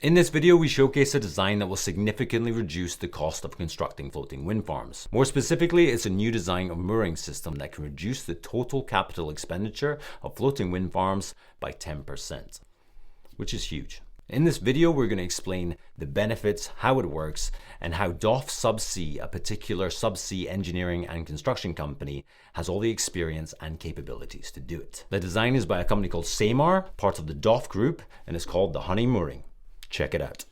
In this video, we showcase a design that will significantly reduce the cost of constructing floating wind farms. More specifically, it's a new design of mooring system that can reduce the total capital expenditure of floating wind farms by 10%, which is huge. In this video, we're going to explain the benefits, how it works, and how DOF Subsea, a particular subsea engineering and construction company, has all the experience and capabilities to do it. The design is by a company called Semar, part of the DOF group, and it's called the HONEYmooring. Check it out.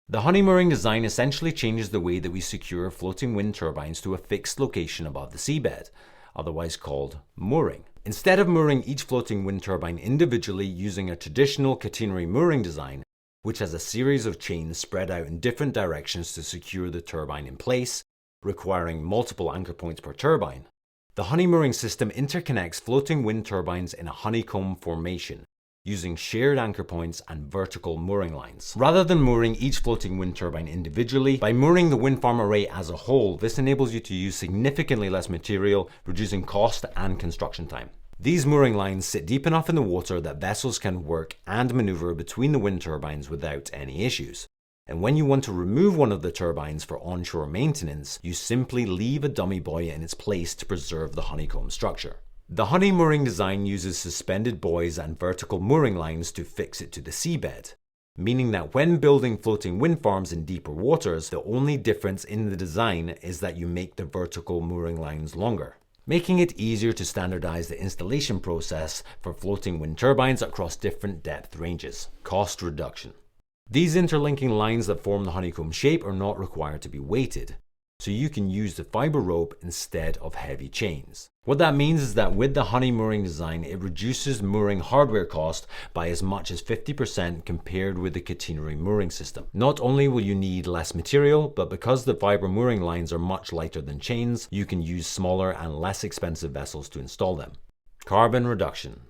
The HONEYmooring design essentially changes the way that we secure floating wind turbines to a fixed location above the seabed, otherwise called mooring. Instead of mooring each floating wind turbine individually using a traditional catenary mooring design, which has a series of chains spread out in different directions to secure the turbine in place, requiring multiple anchor points per turbine, the HONEYmooring system interconnects floating wind turbines in a honeycomb formation, using shared anchor points and vertical mooring lines. Rather than mooring each floating wind turbine individually, by mooring the wind farm array as a whole, this enables you to use significantly less material, reducing cost and construction time. These mooring lines sit deep enough in the water that vessels can work and maneuver between the wind turbines without any issues. And when you want to remove one of the turbines for onshore maintenance, you simply leave a dummy buoy in its place to preserve the honeycomb structure. The HONEYmooring design uses suspended buoys and vertical mooring lines to fix it to the seabed, meaning that when building floating wind farms in deeper waters, the only difference in the design is that you make the vertical mooring lines longer, making it easier to standardize the installation process for floating wind turbines across different depth ranges. Cost reduction. These interlinking lines that form the honeycomb shape are not required to be weighted, so you can use the fiber rope instead of heavy chains. What that means is that with the HONEYmooring design, it reduces mooring hardware cost by as much as 50% compared with the catenary mooring system. Not only will you need less material, but because the fiber mooring lines are much lighter than chains, you can use smaller and less expensive vessels to install them. Carbon reduction.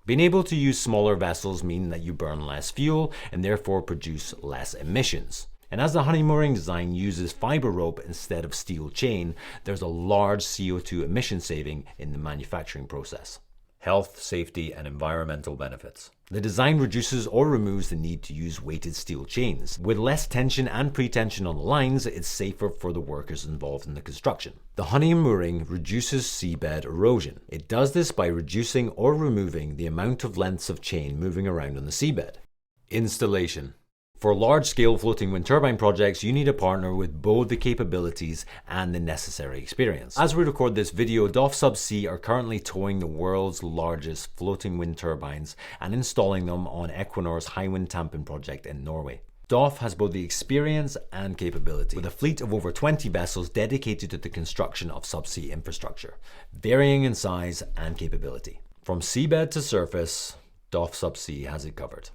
Being able to use smaller vessels mean that you burn less fuel and therefore produce less emissions. And as the HONEYmooring design uses fiber rope instead of steel chain, there's a large CO2 emission saving in the manufacturing process. Health, safety, and environmental benefits. The design reduces or removes the need to use weighted steel chains. With less tension and pre-tension on the lines, it's safer for the workers involved in the construction. The HONEYmooring reduces seabed erosion. It does this by reducing or removing the amount of lengths of chain moving around on the seabed. Installation. For large-scale floating wind turbine projects, you need a partner with both the capabilities and the necessary experience. As we record this video, DOF Subsea are currently towing the world's largest floating wind turbines and installing them on Equinor's Hywind Tampen Project in Norway. DOF has both the experience and capability, with a fleet of over 20 vessels dedicated to the construction of subsea infrastructure, varying in size and capability. From seabed to surface, DOF Subsea has it covered.